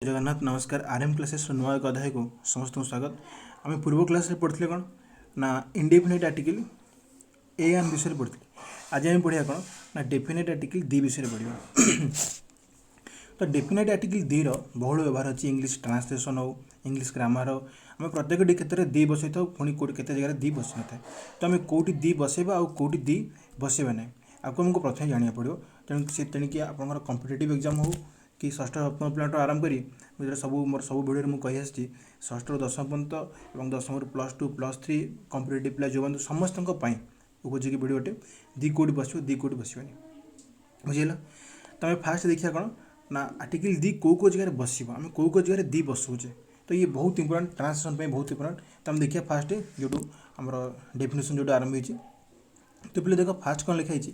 जगन्नाथ नमस्कार RM classes नुआ एक अध्याय को समस्त स्वागत। आम पूर्व क्लास पढ़ते कौन ना इंडेफिनिट आर्टिकल ए एन विषय पढ़ते। आज आम पढ़ा कौन ना डेफिनेट आर्टिकल दी विषय पढ़ा। तो डेफिनेट आर्टिकल दी बहुल व्यवहार अच्छी इंग्लीश ट्रांसलेशन हो इंग्लीश ग्रामर हो आम प्रत्येक क्षेत्र में दी बसई था पुणी कौट के जगह दी बस न था। तो आम कौटी दी बसैबा आउ कौटी दी बसैबा ना आपको आमको प्रथम जाना पड़ो। तेणुक आप कॉम्पिटिटिव एग्जाम हो कि षष्ठ सप्तम पिलाठू आरंभ करी सब मोर सब भिडियो मुझे कही आसी षष्ठ रु दशम पर्यंत और दशम रु +2 +3 कॉम्पिटिटिव पिला जो बंधु समस्त उपयोगी भिडियोटे दी कौटी बस दी कौटी बसवानी बुझेगा। तो आम फास्ट देखिए कौन ना आर्टिकल दी कौ जगह बस आम कौ जगह दी बसाऊे। तो ये बहुत इंपोर्टेंट ट्रांसलेशन बहुत इंपोर्टेंट। तो आम देखिए फास्ट जो आम डेफिनेशन जो आरंभ होती। तो पे देख फास्ट कौन लिखाई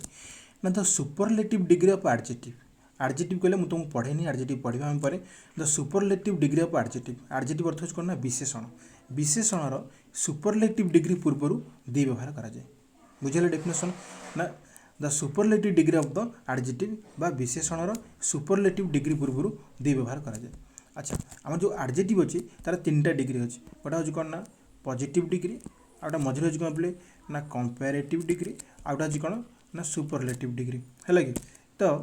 ना the superlative degree of adjective. Adjective कहले मुझे तुमको पढ़ेनी एडजेक्टिव पढ़ा आम पर the superlative degree of adjective. Adjective अर्थ हो ना विशेषण विशेषणर सुपरलेटिव डिग्री पूर्व दी व्यवहार कराए बुझे डेफिनेशन ना the superlative degree of the adjective बा विशेषणर सुपरलेटिव डिग्री पूर्व दी व्यवहार कराए। अच्छा आम जो एडजेक्टिव अच्छी तार 3टा डिग्री अच्छी गोटा हूँ कौन ना पॉजिटिव डिग्री आउटा मझे हूँ कौन पे ना कंपेरेटिव डिग्री आउटा हूँ कौन ना सुपरलेटिव डिग्री है कि। तो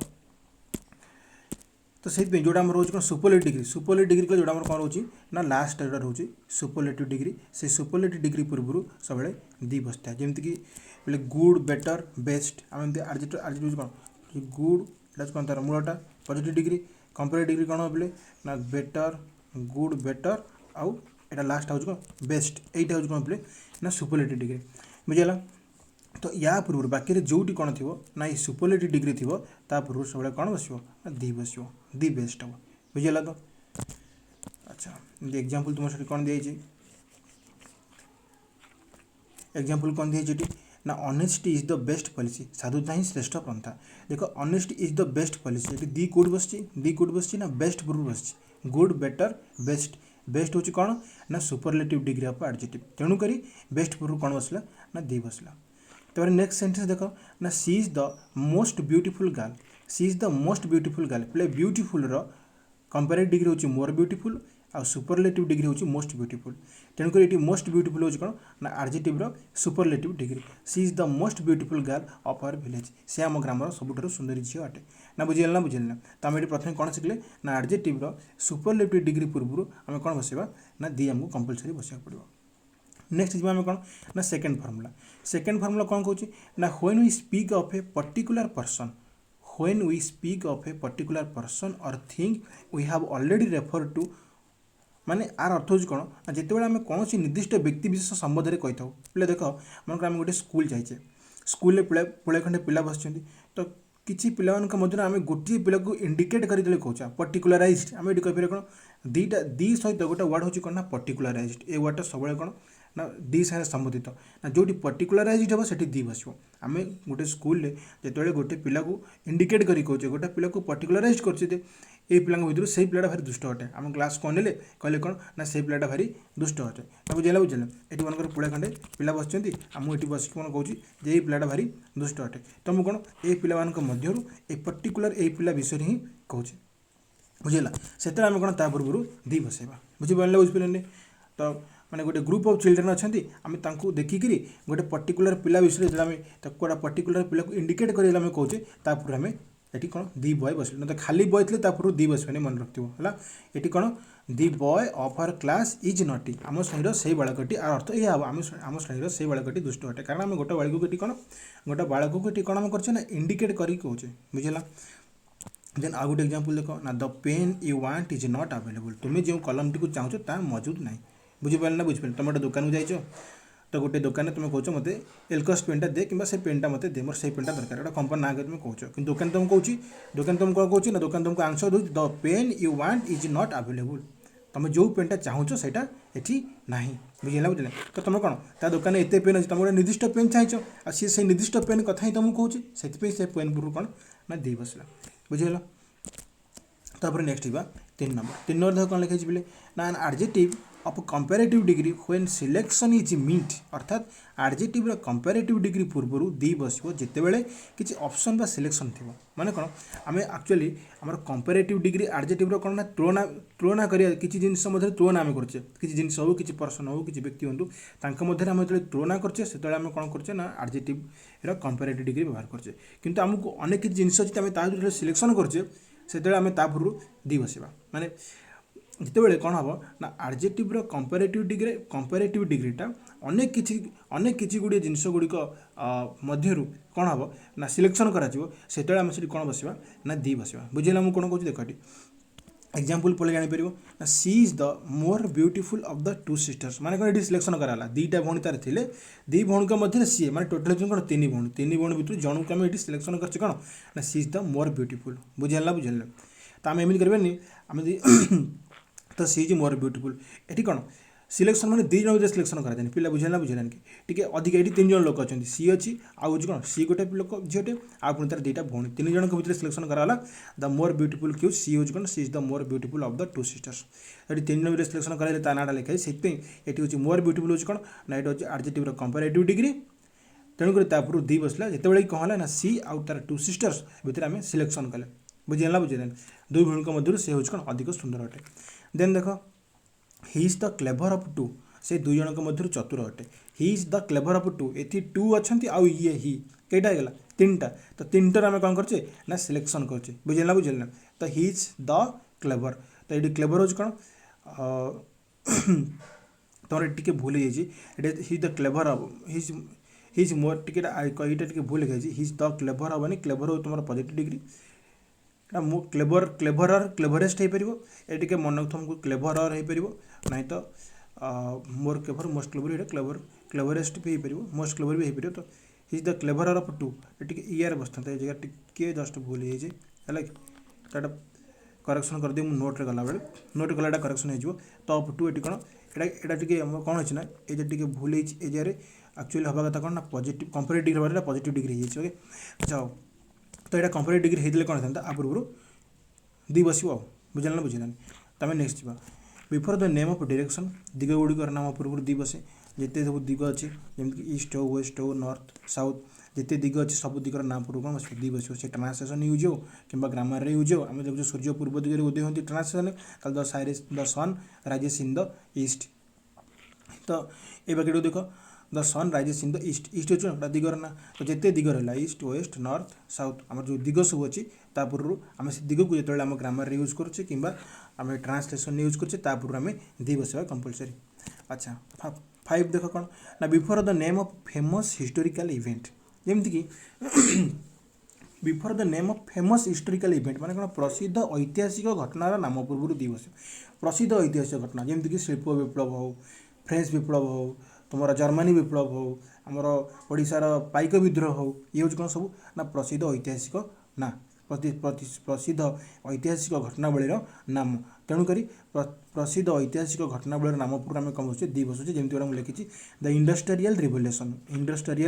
से जोड़ा रोज कौन सुपरलेटिव डिग्री जो कौन रोचे ना लास्ट जोड़ा रोचे सुपरलेटिव डिग्री से सुपरलेटिव डिग्री पूर्व सब दी बसता है जमीक बोले गुड बेटर बेस्ट आम एडजेक्टिव कौन गुड इट कौन तार मूलटा पॉजिटिव डिग्री कंपेरेटिव डिग्री कौन बोले ना बेटर गुड बेटर आउ एटा लास्ट हूँ कौन बेस्ट यहीटा हूँ कौन बोले ना सुपरलेटिव डिग्री बुझेगा। तो या पूर्व बाकी जोटी कौन थी ना ये सुपरलेटिव डिग्री थी पूर्व सब कौन बस दी बस दी बेस्ट हम बुझेगा। तो अच्छा एग्जांपल तुम से कौन दिखाई एग्जांपल कौन दिखाई ना honesty is the best policy साधुता ही श्रेष्ठ पंथा। देख honesty is the best policy ये दी कौट बस ना बेस्ट पूर्व बस गुड बेटर बेस्ट बेस्ट हूँ कौन ना सुपरलेटिव डिग्री ऑफ एडजेक्टिव तेणुक बेस्ट पूर्व कौन बसला ना दी बसला। तो नेक्स्ट सेंटेंस देख ना she is the most beautiful girl she is the most beautiful girl पे ब्यूटीफुल कंपेरेटिव डिग्री हूँ मोर ब्यूटीफुल आ सुपरलेटिव डिग्री हूँ मोस्ट ब्यूटीफुल तेणुक ये मोस्ट ब्यूटीफुल हूँ कौन ना adjective superlative degree she is the most beautiful girl of our village से आम ग्रामर सबुठ सुंदरी झील अटे ना बुझेगा ना बुझेगा। तो आम ये प्रथम कौन शिखले ना एडजेक्टिव सुपरलेटिव डिग्री पूर्व आम कौन बसवा ना दी आमको कंपलसरी बसवा पड़ो। नेक्स्ट जी आम कौन ना सेकेंड फर्मूला कौन कौन ना when we speak of a particular person when we speak of a particular person or thing we have already refer to माने आर अर्थ हूँ कौन ना जिते आम कौन निर्दिष्ट व्यक्ति विशेष संबंध में कही था पे देख मन आम गोटे स्कूल जाइए स्कूल पुले खंडे पिला बस तो किसी पिला मध्य आम गोटे पिला को इंडिकेट करदे कौचा पर्टिकुलराइज्ड आम ये कहीपर कौन दीटा दी सहित गोटे वर्ड हूँ कौन ना पर्टिकुलराइज्ड ए वर्डटा सब कौन ना दी सारे संबोधित ना जो पर्टिकुलराइज्ड हम से दी बस आम गोटे स्कूल जो गोटे पिला को इंडिकेट कर कहे गोटे पिला को पर्टिकुलराइज कर पिला भर से पिलाटा भारी दुष्ट अटे आम क्लास कौन ने कहले कौन ना से पिलाटा भारी दुष्ट अटे ना बुझेगा ये मनकर पुड़ा खंडे पिला बस मुझे बस कौन कौन ये पिलाटा भारी दुष्ट अटे तो मुझे कौन ये पिला मध्य ए पर्टिकुलर ये पिला विषय ही कहूँ बुझेगा से आम कौन ता पूर्व दी बसैबा बुझीपारे बुझिपारे। तो मैंने गोटे ग्रुप ऑफ चिल्ड्रेन अच्छा आम देखिक गोटे पर्टिकुलर पिला विषय जो आम गोटे पर्टिकुलर पिला को इंडिकेट कर कहे तापूर्व आम ये कौन दी बॉय बस ना तो खाली बॉय थे पूर्व दी बसवानी मन रखियो है ये कौन the boy of our class is naughty आम श्रेणीर से बाड़कटी आर अर्थ यह आम श्रेणीर से बाड़कटी दुष्ट अटे कारण आम गोटे बाड़क को कौन गोटे बाड़क को कौन आम कर इंडिकेट कर कहे बुझेगा। देन आउ गोटे एग्जांपल देख ना the pen you want is not available तुम्हें जो कलम टी चाहो ता मौजूद ना बुझीपारे ना बुझीपारे तुम गोटे दुकान को जाइए तो गोटे दुकान तुम कौच मत एलकस पेनटा दे कि से पेनटा मत दे मोर से पेनटा दरकार गोटे कंपनी ना तुम कौच कि दुकान तुम कौच दुकान तुम कौन कौच ना दुकान तुमको आंसर दूँ the pen you want is not available तुम जो पेनटा चाहो से ना बुझेगा बुझे। तो तुम कौन ता दुकान एत पेन अच्छे तुम गोटे निर्दिष्ट पेन चाहछ आ सी से निर्दिष्ट पेन कथा ही तुमको कौच से पेन पूर्व कौन ना दी बसला बुझेगा। तापर नेक्स्ट 3 नंबर देख कौन लिखाई बोले ना an adjective of comparative degree when selection is meet अर्थात एडजेक्टिव कंपैरेटिव डिग्री पूर्व दी बसो जितेबाला किसी ऑप्शन बा सिलेक्शन थी माने कौन आम एक्चुअली आम कंपैरेटिव डिग्री एडजेक्टिव कौन ना तुलना तुलना करिया किसी जिनस मध्य तुलना आम करछे किसी जिनस हो किसी पर्सन हो किसी व्यक्ति हूँ तांका मध्य आम जो तुलना करछे से आम कौन करछे ना एडजेक्टिव कंपैरेटिव डिग्री व्यवहार करछे किंतु आमको अनेक किसी जिनस अच्छी आम जो सिलेक्शन करछे से आम पूर्व दी बसवा माने जितेबाला कौन हम ना एडजेक्टिव कंपैरेटिव डिग्रीटा अनेक किसी गुड़िया जिनस गुड़िक मध्य कौन हम ना सिलेक्शन कर आम से कौन बसवा ना दी बसवा बुझेगा मुझे कौन कहूँ देख ये एग्जाम्पल पढ़े जापर ना she is the more beautiful of the two sisters माने कौन ये सिलेक्शन कराला दीटा भौणी तार थे दी भौणी मध्य सी माने टोटाल कौन तीन भौणी भितर जन को आम सिलेक्शन कर कौन ना she is the more beautiful बुझेगा बुझे तो आम एमती करवानी आम तो सी इज मोर ब्यूटीफुल ये कौन सिलेक्शन माने दी जन सिलेक्शन कराए पिला बुझेगा बुझेगा कि अधिक ये तीन जन लोक अच्छा सी अच्छी आउ कौन सी गोटे लोक झीटे आउ तार दुईटा भौणी तीन जन भर सिलेक्शन कराला द मोर ब्यूटीफुल क्यू सी हूँ कौन she is the more beautiful of the two sisters ये तीन जन सिलेक्शन कराइले ता नाटा लिखाई से ये हूँ मोर ब्यूटीफुल हूँ कौन ना ये हूँ एडजेक्टिव कंपैरेटिव डिग्री तेणुकर दी बसला जिते कौन है ना सी आउ तार टू सिस्टर्स भितर आम सिलेक्शन कले बुझेगा बुझे दुई भौणी मध्य से हूँ कौन अधिक सुंदर अटे देन देख he is the clever of two से दुई जन मध्य चतुर अटे he is the clever of two ये टू अच्छा आउ ये ही कईटा होगा तीन टा तो तीन टार आम कौन करे ना सिलेक्शन करे बुझेगा बुझे तो ही इज द क्लेभर तो ये क्लेभर हूँ कौन तुम टे भूल जाइए ही द क्लेभर ऑफ हिज मोर टे भूल लिखाई ही इज द क्लेभर हेनी क्लेभर हो तुम पॉजिटिव डिग्री मो क्लेभरर क्लेभरेस्ट हो पार ये मन तुमको क्लेभरर हो पार ना तो मोर क्लेभर मोस्ट क्लेभर ये क्लेभरेस्ट भी हो पार मोस्ट क्लेभर भी हो पार तो हिज द क्लेभरर ऑफ टू ये ईयर बसता ये जगह टे जस्ट भूल जाइए है करेक्शन कर दिए नोट्रे गला बेले नोट गलाटा करेक्शन हो तो ऑफ टू ये कौन यहाँ कौन अच्छे ना ये टे भूल ए जगह एक्चुअली हवा कथा कौन ना positive comparative degree positive degree हो ओके अच्छा तो यहाँ कंपैरेटिव डिग्री होते कौन था पूर्व दी बस बुझेगा बुझेगा तो आम नेक्स्ट जा before the name of direction दिग गुड़िकर नाम पूर्व दी बसे जिते सब दिग अच्छी जमीक ईस्ट हो वेस्ट हो नॉर्थ साउथ जिते दिग अच्छी सब दिगर नाम पूर्व कौन बस दी बस से ट्रांसलेशन यूज हो कि ग्रामर यूज हो आम देखो सूर्य पूर्व दिगरे उदय होती translation the sun rises in the east तो ये बाकी देख the sun rises in the east east हो दिगर ना तो जिते दिगर है ईस्ट वेस्ट नॉर्थ साउथ आम जो दिग सब अच्छी पूर्व आम से दिग को जो आम ग्रामर यूज करुचे कि आम ट्रांसलेशन यूज करुचे पूर्व आम दी बसवा कंपलसरी अच्छा 5 देख कौन ना before the name of famous historical event जमीक before the name of famous historical event माने कौन प्रसिद्ध ऐतिहासिक घटनार नाम पूर्व दी बस प्रसिद्ध ऐतिहासिक घटना जमीक शिल्प विप्लव हो फ्रेंच विप्लव हो तुम जर्मनी विप्लव हो आमर ओडिशार पाइक विद्रोह हो ये हूँ कौन सब ना प्रसिद्ध ऐतिहासिक ना प्रसिद्ध ऐतिहासिक घटनावलीर नाम तेणुक प्रसिद्ध ऐतिहासिक घटनावलीर नाम पूर्व आम कौन बसुचे दी बसुचे जमीक मुझे लिखी द इंडस्ट्रियल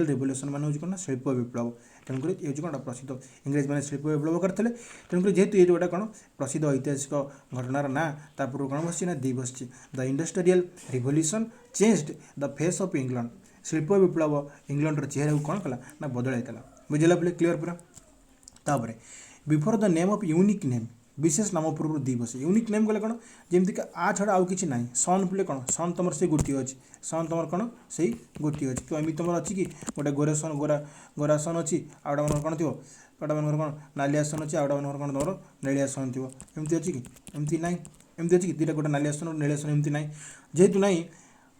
रिवोल्यूशन मान हूँ कौन शिल्प विप्लव तेणुक ये हूँ कौन प्रसिद्ध इंग्रेज मैंने शिल्प विप्लव करते तेणुक जेहेतु ये जोटा कौन प्रसिद्ध ऐतिहासिक घटनार ना पूर्व कौन बस दी बस the industrial revolution changed the face of England शिल्प विप्लव इंग्लैंड चेहरा को कौन कला ना बदल बुझेगा बोले क्लीयर पूरा तापर before the name of unique name विशेष नाम पूर्व दी बस यूनिक नेम गले कौन जमीक आ छड़ा आउ कि ना सन बोले कौन सन तुम से गोटे अच्छी सन तुम कौन से गोटे अच्छी तो एमती तुम अच्छी कि गोटे गोरा सन अच्छी आउटा मन कौन थो गोटा मन कौन नालिया सन अच्छी आउटा मन कौन तुम नेलिया सन थो एमती अच्छी कि एमती ना एमती अच्छी कि दुटा गोटे नालिया सन नेलिया सन एमती ना जेहेतु ना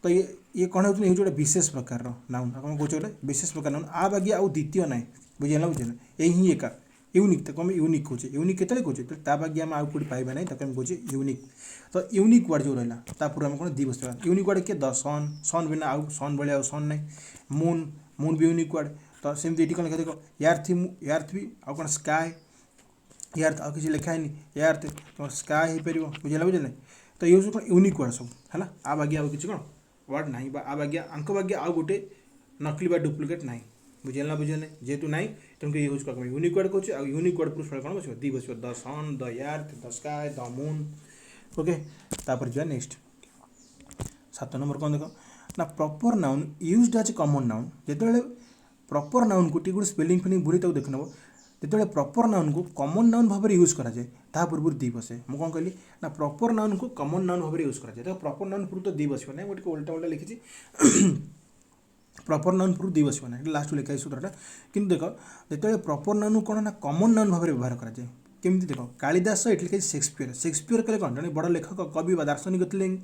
तो ये कौन हो गोटे विशेष प्रकार नाउन कौन कौन गोटे विशेष प्रकार नाउन आ बाकी आउ द्वितीय ना बुझेगा बुझे यही एका यूनिक तो आम यूनिक कहे यूनिक के कहे ता बाकी आम आउ कौटी पाइबा ना ताको कहे यूनिक तो यूनिक वर्ड जो रहा पूर्व आम कौन दी बस यूनिक वर्ड किए द सन सन बिना आउ सन भाई आउ सन ना मून भी यूनिक वर्ड तो सेमती ये कौन लिखा देख यार्थ भी आउ कौन स्काए यार्थ आउ किसी लिखाए यार्थ तुम स्काए हो पार बुझेगा बुझे ना तो ये कौन यूनिक वर्ड सब है आ बाकी आउ कि कौन वर्ड ना आ बाकी आंक बाकी आउ गोटे नकली बा डुप्लिकेट ना बुझेगा बुझे ना जेहेतु ना तेणुक ये हूँ यूनिक वर्ड कहे यूनिक वर्ड प्रूफ कौन बस दी बस the sun the earth the sky the moon okay तापर जा नेक्स्ट सात नंबर कौन देख ना proper noun used as common noun जिते प्रॉपर नाउन को टी स्पेलिंग फेलिंग भूली तक देख नब जिते प्रॉपर नाउन को कॉमन नाउन भाव में यूज कराए ता पूर्व दी बसे मुझे कौन कहली ना प्रॉपर नाउन को कॉमन नाउन भाव में यूज कराए तो प्रॉपर नाउन पूर्व तो दी बस ना गोटे उल्टा उल्टा लिखी प्रॉपर नाउन पूर्व दी बस ना लास्ट लिखा सूत्रटा कि देख जो प्रॉपर नाउन कौन ना कॉमन नाउन भाव में व्यवहार कराए केमती देख कालिदास ये लिखे शेक्सपियर शेक्सपियर कहले कौन जन बड़ लेखक कवि दार्शनिक थे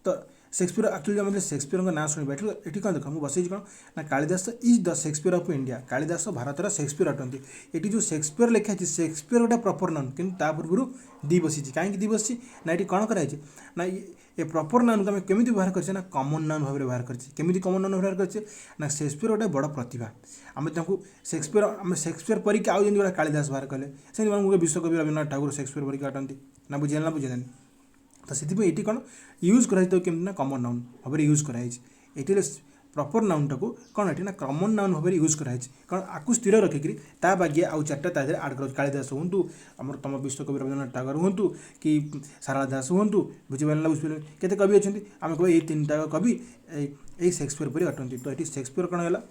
तो शेक्सपियर एक्चुअली आम शेक्सपियर ना शुणा ये कौन देख मुझे बसई कौन ना Kalidas is the Shakespeare of India Kalidas भारतर शेक्सपियर अटंती ये जो शेक्सपियर लिखाई शेक्सपियर गोटे प्रॉपर नाउन कि पूर्व दी बसी कहीं दी बसी ना ये कौन कराई ना ये प्रॉपर नाउन को आम केमी व्यवहार करें ना कॉमन नाउन भाव में व्यवहार करें कॉमन नाउन व्यवहार करें ना शेक्सपियर गोटे बड़ प्रतिभा आम शेक्सपियर आम शेक्सपियर परिक आउ जमी कालिदास बाहर कले से विश्वकवि रवीन्द्रनाथ ठाकुर शेक्सपियर परिक अटंती ना बुझे ना बुझे तो से कौन यूज कर ना कॉमन नाउन भाव में यूज कराई ये प्रॉपर नाउन टाक कौन ये ना कॉमन नाउन भाव में यूज कराई कारण आपको स्थिर रखिकी ता बागे आउ चार्टा तादे आड कर कालिदास हूँ आम तुम विश्वकवि रवीन्द्रनाथ ठाकुर हूँ कि सारला दास हूँ बुझे ना बुझे केते कवि अच्छा आम कह ये तीन टाक कवि यही शेक्सपियर परी अटंती तो ये शेक्सपियर कौन है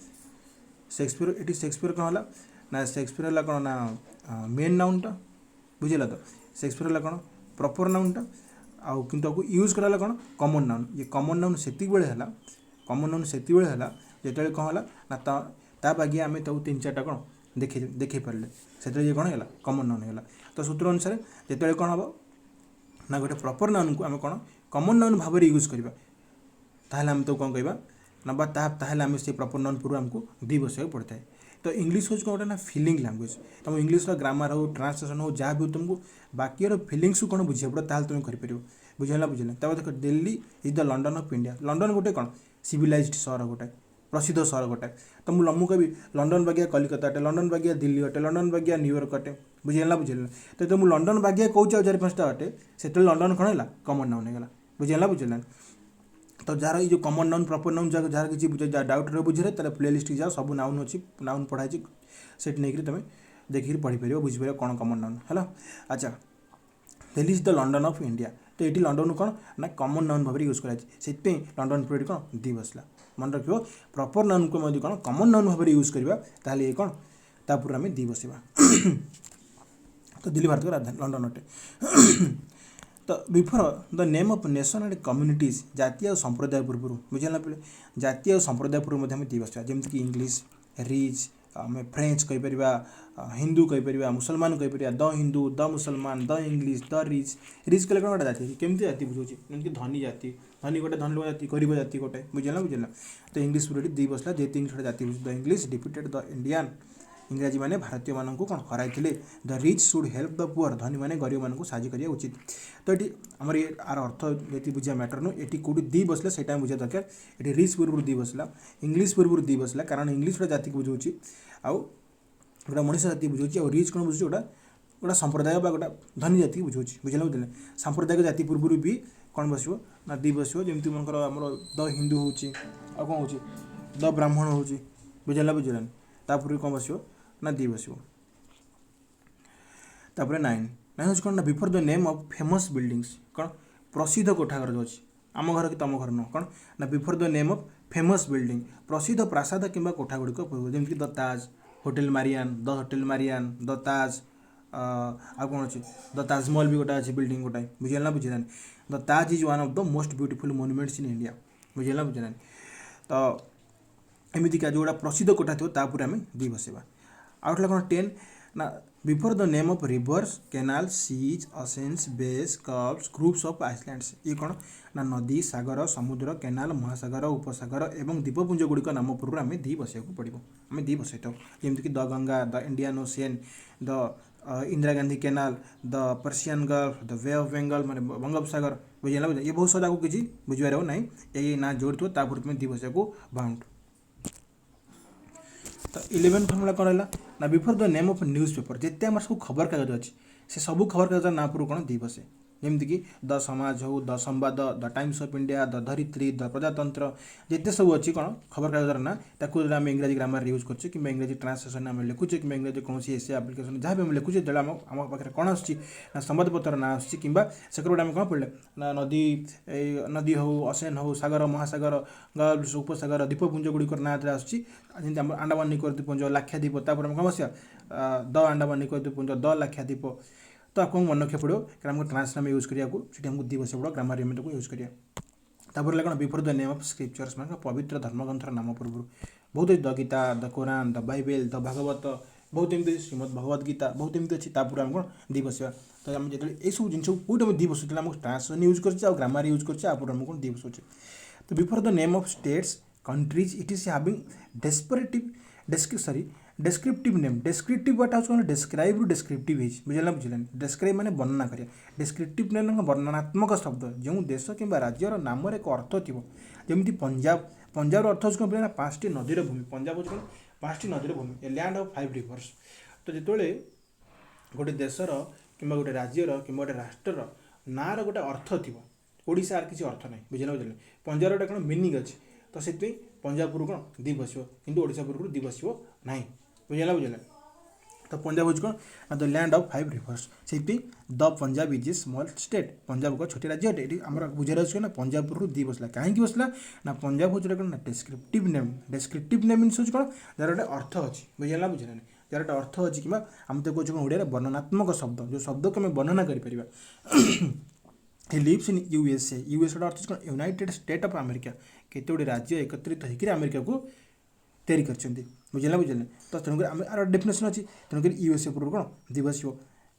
शेक्सपियर ये शेक्सपियर कौन है ना शेक्सपियर है कौन ना मेन नाउनटा बुझेगा तो शेक्सपियर है कौन प्रॉपर नाउनटा आउ किंतु आपको यूज कराला कौन कॉमन नाउन ये कॉमन नाउन से कॉमन नाउन से जो कौन है ना ता बागे आम तो तीन चार्टा कौन देखे पारे से ये कौन है कॉमन नाउन है तो सूत्र अनुसार जो कौन हम ना गोटे प्रॉपर नाउन को आम कौन कॉमन नाउन भाव में यूज करवा ताहले आम तो कौन कहवा ना ताहले आम से प्रॉपर नाउन पूर्व आमको दी बसवाक पड़ता है तो इंग्लीश हूँ गोटे ना फिलिंग लैंग्वेज तुम इंग्लीश ग्रामर हो ट्रांसलेसन हो जहाँ भी तुमको बाकी फिलिंग्स को कौन बुझे पड़े ताल तुम कर बुझेगा बुझे देख Delhi is the London of India London गोटे कौन सिविलाइज्ड सहर गोटे प्रसिद्ध सहर गोटे तो मुझे कभी लंडन बागिया कलिकता अटे लंडन बागिया दिल्ली अटे लंडन बागिया न्यूयॉर्क अटे बुझेगा बुझे तो मुझे लंडन बागिया कौच चार पाँचटा अटे से लंडन कौन है कॉमन नाउन होगा बुझेगा बुझे तो जार ये common noun proper noun jar किसी डाउट रहे बुझे तेल प्ले लिस्ट जाओ सब नाउन अच्छी नाउन पढ़ाई से नहीं तुम देखिए पढ़ी पार बुझीपर कौन कॉमन नाउन है अच्छा Delhi is the London of India तो ये लंडन कौन ना कॉमन नाउन भाव में यूज कराई से लंडन पूरा कौन दी बसला मन रख प्रॉपर नाउन को कौन कॉमन नाउन भाव में यूज करवा ताल ये कौन तापूर आम दी बसवा तो दिल्ली भारत का राजधानी लंडन अटे तो before the name of nation and communities जातीय और संप्रदाय पूर्व बुझेगा पे जातीय और संप्रदाय पूर्व दी बसवा जमीक इंग्लीश रिच आम फ्रेंच कहीपर हिंदू कहीपर मुसलमान कहीपर द हिंदू द मुसलमान द इंग्लीश द रिच कले कौन गोटे जाति केमती जाति बुझे जमीक धनी जाति धनी गोटे धनी लोक जाति गरीब जाति गोटे बुझेगा बुझेगा तो इंग्लीश पूरा दी बसला जेते इंग्लिश जाति बुझे the English defeated the Indian इंग्राजी मैंने भारतीय मानक कौन हराई the rich should help the poor धनी मैंने गरीब मानक साहय करवा उचित तो ये आमर ये आर अर्थ ये बुझा मैटर नु ये कौटी दी बसला से बुझा दरकार ये रिच पूर्व दी बसला इंग्लीश पूर्व दी बसला कारण इंग्लीश गोटे जाति को बुझाऊँ आउ गोटा मनीष जाति बुझाऊँ और रिच कौन बुझे गोटा गोटा संप्रदाय गोटा धनी जाति बुझाऊँ बुझे बुझे सांप्रदायिक जाति पूर्व भी कौन बस ना दी बस जमी मन आम द हिंदू हो कौन हो द ब्राह्मण हो बुझेगा बुझेगा तापूर्व कौन बस ना दी बस तापर नाइन नाइन हूँ कौन ना before the name of famous buildings कौन प्रसिद्ध कोठाघर जो अच्छी आम घर कि तुम घर नुह कौन ना before the name of famous building प्रसिद्ध प्रासाद कि कोठा गुड़िक पूर्व जमीक द ताज होटेल मारियान द ताज आ कौन अच्छी द ताजमहल भी गोटा अच्छी बिल्डिंग गोटाए बुझेगा बुझे the Taj is one of the most beautiful monuments in India बुझेगा बुझे तो एमतीका जोड़ा प्रसिद्ध कोठा थो तापूर आम दी बसवा आउट कौन 10 ना before the name of rivers canal seas oceans bays curves groups of islands ये कौन ना नदी सागर समुद्र कैनाल महासागर उपसागर एवं द्वीपपुंज गुड़िक नाम पूर्व आम दी बसवाक पड़ो आम दी बसई था जमीक the Ganga the Indian Ocean the Indira Gandhi canal the Persian Gulf the Bay of Bengal माने बंगोपसागर बुझेगा ये बहुत सारा को किसी बुझार हो ना ये ना जोड़ तापूर तुम दी बसवाक बाउंड तो 11 फर्मुला कौन है ना before the name of news paper जिते आम सब खबर कागज अच्छी से सब खबर कागज ना पूर्व कौन दी बसे जमीक द समाज हो, द संवाद, the times of India, the Dharitri, the प्रजातंत्र, जिते सब अच्छी कौन खबर कागजर ना आम इंग्राजी ग्रामर यूज करछे कि इंग्राजी ट्रांसलेशन आम लिखुचे कि इंग्राजी कौन एसे आप्लिकेसन जहाँ भी आम लिखुचे जो आम पाखे कौन आस संवादपत्र ना आस से गोटे आम कौन पढ़ले ना नदी नदी हो, असेन हो, सागर महासागर, गल्फ उपसागर, द्वीपपुंज गुड़िक ना आसुच्छी जमी अंडमान निकोबर द्वीपपुंज, लाक्षाद्वीप, तापर आम कौन बसिया द अंडमान निकोबर द्वीपपुंज, द लाक्षाद्वीप, तो आपको मन रखा पड़ो कि आमको ट्रांसलेशन यूज करा आमको दी बस पड़ो ग्रामर एलिमेंट को यूज करिया। तापर कौन before the name of scriptures मैं पवित्र धर्मग्रंथर नाम पूर्व बहुत the Gita, the Quran, the Bible, the Bhagavata, बहुत एमती श्रीमद भगवत गीता बहुत एमती अच्छी तापर आम कौन दी बसवा। तो आम जो ये सब जिन कौट आम दी बसुचे आमको ट्रांसलेशन यूज कर ग्रामर यूज कर आम कौन दी बसुचे। तो before the name of states countries it is having descriptive name. Descriptive वाटा हूँ डेस्क्राइब डेस्क्रिप्टिव बुझे बुझे डेस्क्राइब मैंने वर्णना करिया, डेस्क्रिप्टिव नेम वर्णनात्मक शब्द जो देश कि राज्यर नाम एक अर्थ थी जमी पंजाब, पंजाब अर्थ हूँ कौन 5टी नदीर भूमि, पंजाब हूँ कौन 5टी नदीर भूमि, ए लैंड ऑफ 5 रिवर्स। तो जो गोटे देशर कि गोटे राज्यर कि गोटे राष्ट्र नार गोटे अर्थ थी, ओडिशा किसी अर्थ ना बुझे बुझे पंजाब गोटे कौन मिनिंग अच्छी, तो से पंजाब पूर्व कौन दी बस कि ओडिशा पूर्व दी बस ना बुझे बुझे। तो पंजाब हूँ कौन द लैंड ऑफ 5 रिवर्स से the Punjab is a small state, Punjab को छोटी राज्य अटे ये आम बुझार ना पंजाब पूर्व दी बसला कहीं बसला ना पंजाब हूँ कौन ना descriptive name. Descriptive name means हूँ कौन जार गोटे अर्थ अच्छी बुझे बुझे ना जार गोटे अर्थ अच्छी कि आम तो कौन ओडिया वर्णनात्मक शब्द जो शब्द को आम वर्णना कर he lives in USA, USA अर्थ कौन यूनाइटेड स्टेट ऑफ अमेरिका, केते गुड़े राज्य एकत्रित होकर अमेरिका को तैयारी कर बुझे बुझे। तो तेणुक आम आर डेफिनेसन अच्छी तेणुक यूएसए पूर्व कौन दी बस,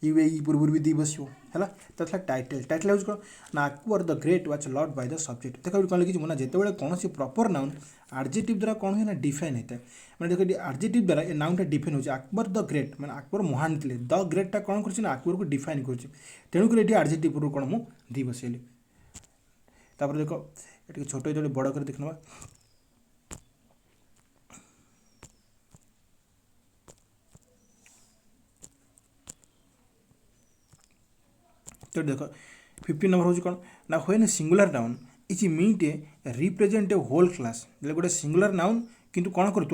यूएई पूर्व भी दी बस है। तो टाइटल टाइटल हूँ कौन ना Akbar the great was Lord by the subject. देखो कौन लिखी ना जिते कौन प्रॉपर नाउन एडजेक्टिव द्वारा कौन हुए ना डिफाइन होता है मैंने देखो एडजेक्टिव द्वारा ये नाउनटा डिफाइन हो अकबर द ग्रेट मैंने अकबर महान थे द ग्रेटा कौन कर अकबर को डिफाइन कर तेणुक ये एडजेक्टिव पूर्व कौन मुझे दी बसैली। तापर देख ये छोट जो बड़ कर देख ना तो देख 15 नंबर हूँ कौन ना when singular noun is meet a represent a whole class गोटे सिंगुलर नाउन किंतु कौन कर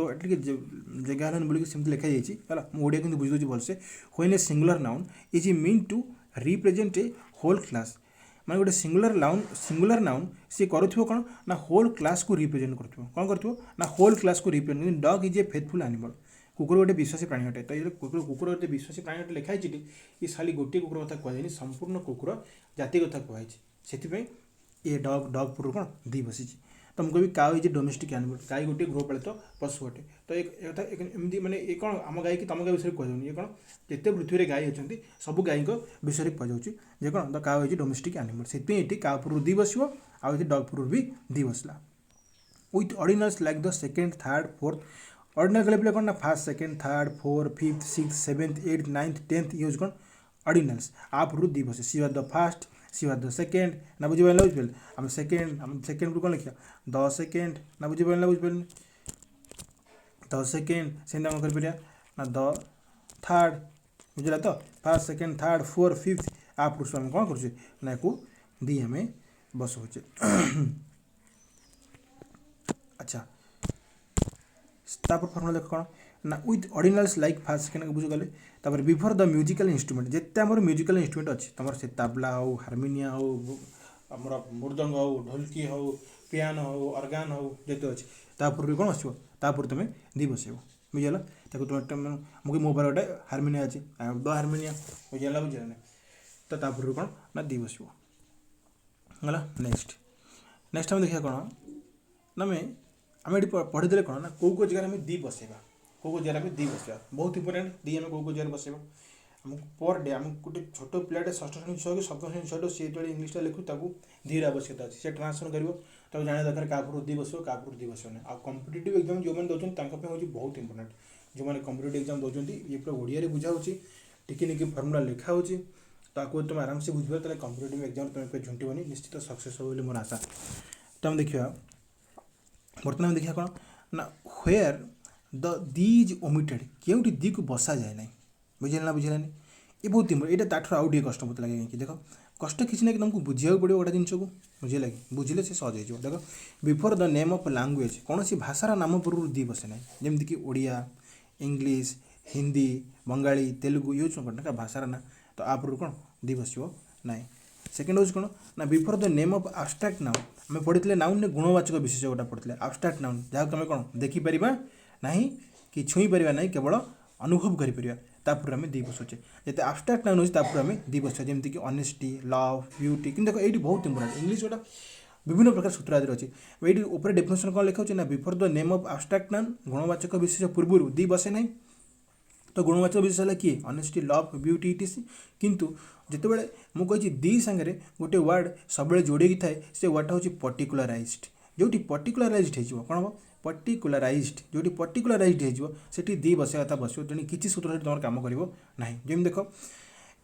जगह बोलिक सेमती लिखा जाइए मुझे कि बुझे भलसे when a singular noun is meant to represent a whole class माने गोटे सिंगुलर नाउन सी करुथिबो कौन ना होल क्लास को रिप्रेजेंट करथिबो कौन करथिबो ना होल क्लास को represent. Dog is a faithful animal, कुकुर गोटे विश्वासी प्राणी अटे। तो ये कुकुर गोटे विश्वासी प्राणी अटे लिखाई ये खाली गोटे कुकुर कथा कहनी संपूर्ण कुकुर जाति कथा कहई से ये डॉग पूर्व कौन दी बसी। तो मुझे भी cow is a domestic animal, गाई गोटे गृहपालित पशु अटे। तो एमती मैंने ये कौन आम गाई कि तुम गाई विषय कहूँ ये कौन जिते पृथ्वी में गाई अच्छा सब गाई विषय कहुच्छे कौन the cow is a domestic animal से काउ पूर्व दी बस आउ डॉग पूर्व भी दी बसला। With ordinals like the second third fourth ordinal कहले कौन ना first second third fourth fifth six seventh eighth ninth tenth use कौन ऑर्डिनल्स आ पूर्व दी बसे see are the first see are the second ना बुझे बुझे आम सेकेंड कौन लिखा द सेकेंड ना बुझे बुझे द सेकेंड से कर ना द थर्ड बुझला। तो first second third fourth fifth आ पूर्व आम कौन कर दी आम बसौचे। अच्छा तापर फर्मुला देख कौन ना with ordinals like first second बुझीगले। तापर बिफोर द म्यूजिकल इंस्ट्रुमेंट जिते आम म्यूजिकल इंस्ट्रुमेंट अच्छी तुम से तबला हो हारमोनिया हो आम मृदंग हो ढोलकी हो पियानो हो ऑर्गन हो जिते अच्छी तापूर्व कौन आसो तापूर्व तुम दी बसब बुझेगा। तुम मुझे मो पारे गोटे हारमोनिया अच्छी द हारमोनिया बुझेगा बुझे ना तो तापूर्व कौन ना दी बसब गला। नेक्स्ट आम देखा कौन ना आम ये पढ़ीदे कौन ना कौ जगह दी बसैबा कौ जगह दी बसवा बहुत इंपोर्टेंट दी आम कौ जगह बसैबा आमको पर डे आम गोटे छोट पिलाटे षष्ठ श्रेणी छुआ कि सप्तम श्रेणी छुआ सी जो इंग्लीश लिखु धीर आवश्यकता अच्छी से ट्रांसलेसन कर जाना दरकार क्या पूर्व दी बस क्या पूर्व दी बस ना कॉम्पिटिटिव एग्जाम जो मैंने दौरान हूँ बहुत इंपोर्टेंट जो मैंने कॉम्पिटिटिव एग्जाम दौरान ये पूरा ओडिया बुझाऊँगी टिके निके फर्मुला लिखा होची तो तुम आराम से बुझे तो कॉम्पिटिटिव एग्जाम तुम झुंटबनी निश्चित सक्सेस हो मोर आशा। तो हम देखा बर्तमान देखा कौन ना where the the is omitted केउटी दी को बसा जाए ना बुझे ना बुझे ये बहुत इंपोर्टेंट यहाँ ताठू आउ टे कष्ट मत लगे कि देख कष्ट किसी ना कि तुमको बुझा पड़ो गोटे जिनस को बुझे कि बुझे से सहज हो देख before the name of language कौन सी भाषार नाम पूर्व दी बसे ना जमीक ओडिया इंग्लीश हिंदी बंगाली तेलुगु यूज करना भाषार ना तो आप कौन दी बस ना सेकेंड हूँ कौन ना before the name of abstract noun आम पढ़ी नाउन ने गुणवाचक विशेष गोटा पढ़ी आब्स्ट्राक्ट नाउन जहाँ तुम कौन देखिपर ना कि छुई पार ना केवल अनुभव कर आम दी बसुचे जिते आब्स्ट्राक्ट नाउन अच्छे आम दी बस जमीक ऑनेस्टी लव ब्यूटी कि देखो ये बहुत इंपोर्टेंट इंग्लिश गोटा विभिन्न प्रकार सूत्र आदि अच्छी ये ऊपर डेफिनेशन कौन लिखा ना before the name of abstract noun गुणवाचक विशेष पूर्व दी बसे ना तो गुणवाचक विशेष है किए ऑनेस्टी लव ब्यूटी इटीसी किंतु जितेबाला मुझे दी सांगे गोटे वर्ड सब जोड़े थाए से वर्डटा हूँ पर्टिकुलराइज्ड जो पर्टिकुलराइज्ड हो कौन हम पर्टिकुलराइज्ड जो पर्टिकुलराइज्ड होती दी बस कथा बस तेणु किसी सूत्र तुम कम करना जमी देख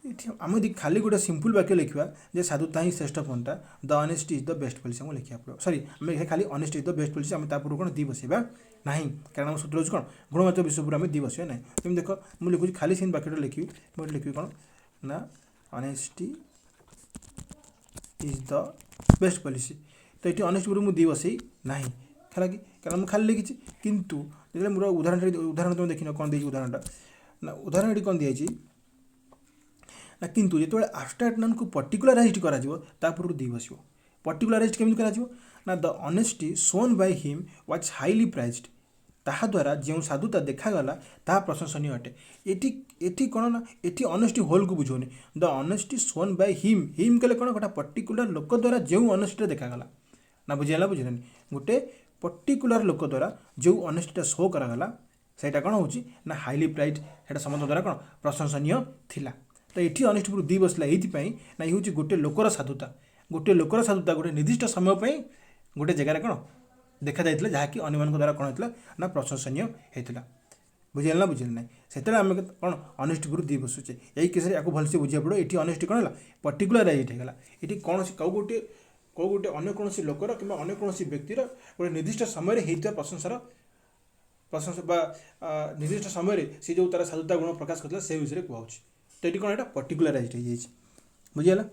ये आम यदि खाली गोटे सिंपल वाक्य लिखा जे साधुता ही श्रेष्ठ पंथा the honest is the best policy आमको लिखा पड़ो सॉरी आम खाली honest is the best policy आम पूर्व कौन दी बसवा ना कारण आम सूत्र कौन गुणवाचक विषय पूरा आम दी बसवा ना जमी देख मुझे लिखुची खाली से वाक्यटा लिखी मुझे लिखी कौन ना honesty is the best policy तो ये ऑनेस्ट पूर्व मुझे दी बसई ना है कि कारण मुझे खाली लिखी किंतु जो मोर उदाहरण तुम देखिन कौन देखिए उदाहरणटा ना उदाहरण ये कौन दिखाई ना किंतु जो आब्स्ट्राक्ट नाउन को पर्टिकुलराइज्ड करा पूर्व दी बस पर्टिकुलराइज्ड केमी ना the honesty shown by him was highly prized ताहा द्वारा जो साधुता देखागला ताहा प्रशंसनीय अटे एटी कौन ना ये ऑनेस्टी होल को बुझौनी the honesty shown by him कले कौन गोटे पर्टिकुलर लोक द्वारा जो ऑनेस्टी देखागला ना बुझेगा बुझेलानी गोटे पर्टिकुलर लोक द्वारा जो ऑनेस्टी शो करागला सेटा कौन हो ना हाईली प्राइज्ड सेटा समस्त द्वारा कौन प्रशंसनीय थिला तो ये ऑनेस्ट पूर्व दी बसला ये ना ये हूँ गोटे लोकर साधुता गोटे निर्दिष्ट समय गोटे जगार कौन देखा जाता जहाँकि अन्य द्वारा कौन होता ना प्रशंसनीय होता बुझे ना बुझे ना से आम कौन ऑनेस्ट पूर्व दी बसुचे यही केस या भलसे बुझा पड़ो ये ऑनेस्ट कौन है पर्टिकुलराइज्ड होगा ये कौन कौ गोटे अन्य कौन लोकर कि अन्य कौन व्यक्तिर गोटे निर्दिष्ट समय होता प्रशंसा निर्दिष्ट समय से जो तार साधुता गुण प्रकाश करता से विषय कहूँ तो ये कौन है पर्टिकुलराइज्ड हो बुझीगला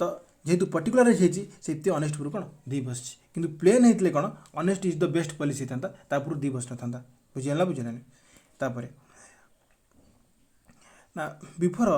तो जेहेतु पर्टिकुलराइज होती ऑनेस्ट पूर्व कौन दी बस कि प्लेन होते कौन honest is the best policy था पूर्व दी बस ना बुझीगला बुझेलानी तापर ना बिफोर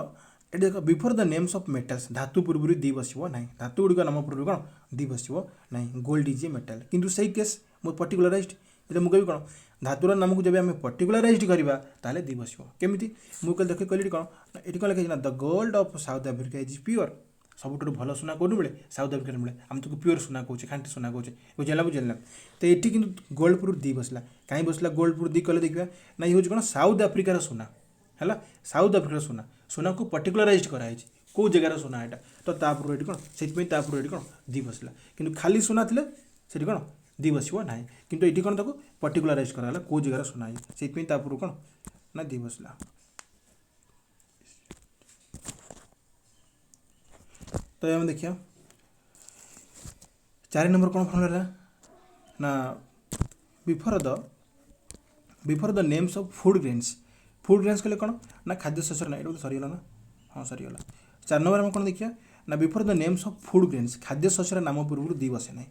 ये देख before the names of metals धातु पूर्व दी बसो ना धातु गुड़िक नाम पूर्व कौन दी बसो ना गोल्ड इज ए मेटल किंतु सही केस मोर पर्टिकुलराइज्ड ये मुझे कौन धातुर नाम को जब आम पर्टिकुलराइज्ड करवा ताले दी बस केमी मुझे देख कहली कौन ये कौन लिखा the gold of South Africa is pure सबुठ भल सुना कौन मिले साउथ अफ्रिका मिले आम तुमको प्योर सुना कहे खांटी सुना कहे बुझेगा बुझेगा तो ये कि गोल्ड प्रूफ दी बसला कहीं बसला गोल्ड प्रूफ दी कले देखा ना ये हूँ कौन साउथ अफ्रिकार सुना है साउथ अफ्रिकार सुना सुना को पर्टिकुलराइज्ड कराई कौ जगार सुना यहाँ तो तापूर्व ये कौन से पूर्व ये कौन दी बसला कि खाली सुना थे से कौन दी बसो ना कि ये कौन ताको पर्टिकुलराइज कराला कौ जगार सुना से पूर्व कौन ना दी बसला तो आम देखिए 4 नंबर कौन फॉर्मूला ना before the names of food grains कले कौन ना खाद्य शस्यर ना ये सरीगला ना हाँ सरीगला 4 नंबर में कौन देखिए ना before the names of food grains खाद्य शस्यर नाम पूर्व दी बसे ना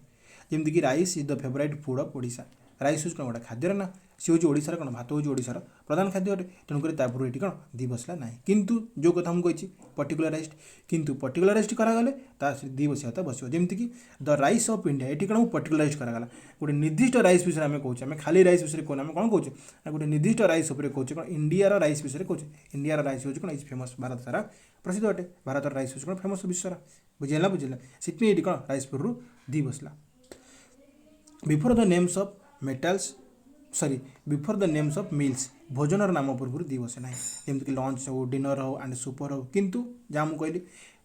जमीक rice is the favourite food of Odisha rice हूँ कौन गोटे खाद्यर ना सी हूँ ओडिशार कौन भात हूँ ओडिशार प्रधान खाद्य अटे तेणुकर पूर्व ये कौन दी बसला ना किंतु जो कथा मुझे पर्टिकुलराइज्ड किंतु पर्टिकुलराइज्ड करागले दी बसा बस जमीक द राइस ऑफ इंडिया ये कौन पर्टिकुलराइज करागला गोटे निर्दिष्ट राइस विषय में कहे आम खाली राइस विषय कहना आम कौन कहे ना गोटे निर्दिष्ट राइस कहे कौन इंडिया राइस विषय कहे इंडिया राइस हूँ कौन इज फेमस भारत सारा प्रसिद्ध अटे भारत राइस हूँ कौन फेमस विश्व बुझेगा बुझेगा से ये कौन राइस पूर्व दी बसला before the names of metals sorry before the names of mills भोजन नाम पूर्व दी बसे ना जमीक लंच हो डिनर हो एंड सुपर हो किंतु जहाँ मुझे कहली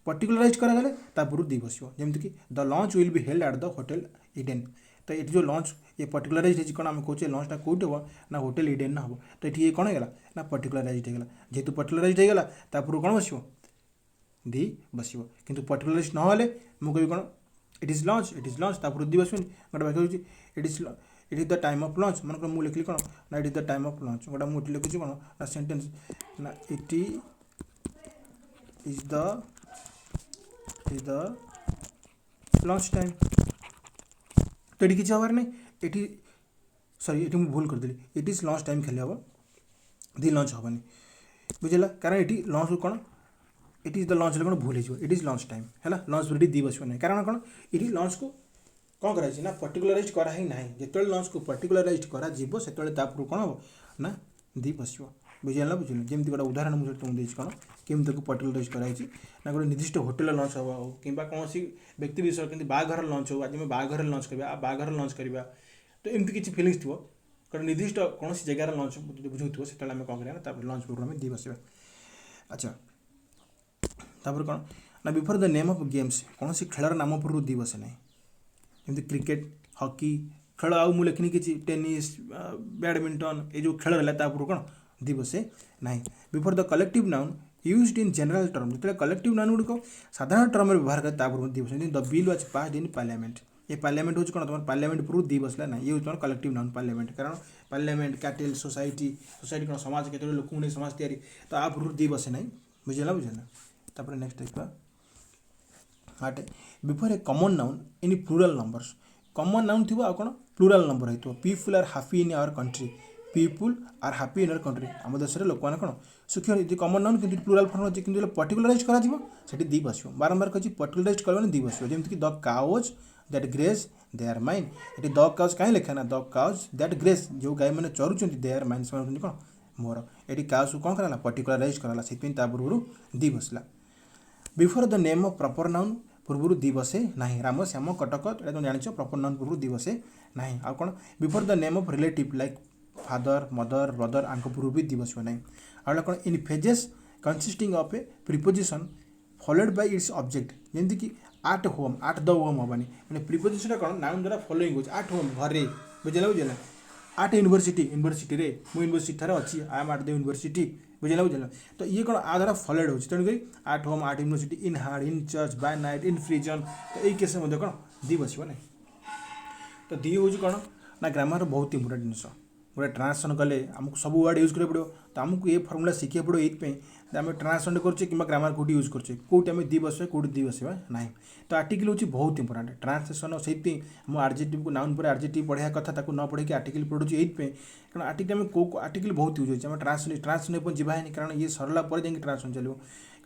पर्टिकुलराइज करागले पूर्व दी बस जमीक the lunch will be held at the hotel Eden तो ये जो लंच ये पर्टिकुलराइज कौन आम कहे लंचटा कौटे हम ना होटेल इडेन ना हम तो ये कौन होगा ना पर्टिकुलराइज होगा जेहेतु पर्टिकुलराइज होगा पूर्व कौन बस दी बस किंतु पर्टिकुलराइज ना मुझे कौन इट इज लंच पूर्व दी बस गोटे वाक्य हूँ it is the time of lunch मन मुझे लिखली कौन ना it is the time of lunch गोटा मुझे लिखुची कौन ना सेंटेंस ना it is the is the lunch time. तो ये किसी हबार नहीं, ये सॉरी ये मुझे भूल करदेली, इट इज लंच टाइम खेले हम, दि लंच हेनी बुझेगा, कारण ये लंच कौन इट इज द लंच कौन भूल हो, इट इज लंच टाइम है, लंच ब्रेक दी बस ना, कारण कौन ये लंच को कौन कराई ना पर्टिकुलराइज कराही ना, जो लंच को पर्टिकुलराइज कर कौन हम ना दी बस बुझेगा, बुझे जमी गोटे उदाहरण मुझे तुमको कौन केमी पर्टिकुलराइज कराई ना, गोटे निर्दिष्ट होटेल लंच हम हो कि कौन व्यक्ति विषय के बाघर लंच हो, आज बाघर लंच करवा बाघर लंच करवा, तो एमती किसी फिलिंग्स थी गोटे निर्दिष्ट कौन जगार लंच बुझे से आम कौन करा लंच प्रोग्राम दी बस। अच्छा तापर कौन ना before the name of games कौन खेलर नाम पूर्व दी बसे ना, जमी क्रिकेट हॉकी खेल आउ मुझे लिखनी कि टेनिस बैडमिंटन ये जो खेल रहा पूर्व कौन दी बसे ना। Before the collective noun used in general term, जो कलेक्टिव नाउन गुड़िक साधारण टर्म व्यवहार करता पूर्व दी बस, the bill was passed in parliament, ये पार्लियामेंट हूँ कौन तुम पार्लियामेंट पूर्व दी बसला ना, ये हूँ कलेक्टिव नाउन पार्लियामेंट, कारण पार्लियामेंट कैटेल सोसाइटी सोसाइटी कौन समाज के लोक नहीं समाज तैयारी, तो आ पूर्व दी बसे ना बुझेगा, बुझेगा। तापर नेक्स्ट देखा आटे before a common noun in plural numbers, common noun थी कौन प्लूरल नंबर हो, people are happy in our country, people are happy in our country, आम देश में लोक मैंने कौन सुखी कॉमन नाउन कि प्लूरल फॉर्म अच्छे कि पर्टिकुलराइज कर दी बस, बारंबार कही पर्टिकुलराइज कर दी बस, जमीक the cows that graze they are mine, ये द काउज कहीं लिखा ना द काउज दैट ग्रेज, जो गाय मैंने चरुँच दे आर माइन से कौन मोर, ये काउज को कौन कराला पर्टिकुलराइज कराला, से पूर्व दी बसला। Before the name of proper noun पूर्व दी बसे ना, राम श्याम कटक ये तुम जान प्रॉपर नाउन पूर्व दी बसे ना, आ कौन before the name of relative like father mother brother आंक पूर्व भी दी बस ना, आ कौन in phrases consisting of a preposition followed by its object, जमी कि at home at the home हेनी, मैंने प्रिपोजिशन कौन नाउन द्वारा फॉलोइंग हो आट होम घरे बुझेगा, बुझेगा आट यूनिवर्सिटी यूनिवर्सिटी रे यूनिवर्सिटी थे अच्छी I am at the university बुझेगा, बुझेगा, तो ये कौन आ द्वारा फॉलोड हो तेणुक at home at university in hard in church by night in prison, तो ये केस कौन दी बस ना। तो दी हूँ कौन ना ग्रामर बहुत इंपोर्टेंट जिनस, गोटे ट्रांसलेसन कले आमको सब वर्ड यूज करा पड़ो, तो आमको ये फर्मुला शिखा पड़ो ये आम ट्रांसलेट करचे कि ग्रामर कौटी यूज करचे कौटी आम दी बस कौटी दी बस ना, तो आर्टिकल हूँ बहुत इंपोर्टेंट ट्रांसलेसन, से आम आरजेटिव को नाउन पर आरजेटिव पढ़ा कथा न पढ़े आर्टिकल पढ़ुचे ये, कारण आर्टिकल आम कौ आर्टिकल बहुत यूज होती है ट्रांसलेट जावानी, कारण ये सरला जा ट्रांसलेसन चलो,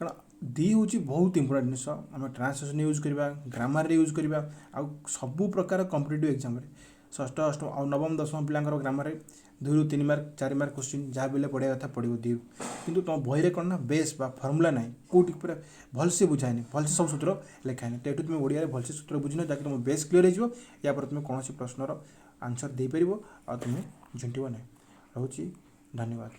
कारण दी हूँ बहुत इंपोर्टेंट जिनस, आम ट्रांसलेसन यूज करवा ग्रामर यूज करवा, आउ सबू प्रकार कॉम्पिटिटिव एग्जाम षष्ठ अष्टम और नवम दशम पिलांकर ग्रामर 2 ରୁ 3 मार्क 4 मार्क क्वेश्चन जहाँ भी पढ़ा कथा पढ़ो दी, किंतु तुम बही कौन ना बेस बा फर्मुला ना कौटी पूरा भलसे बुझाएनि भलसे सब सूत्र लिखाएनि, तो ये तुम ओडिया भलसे सूत्र बुझन जहाँकि तुम बेस क्लीयर हो, या तुम कौन प्रश्नर आंसर दे पार और तुम झुंटब ना। रोचे धन्यवाद।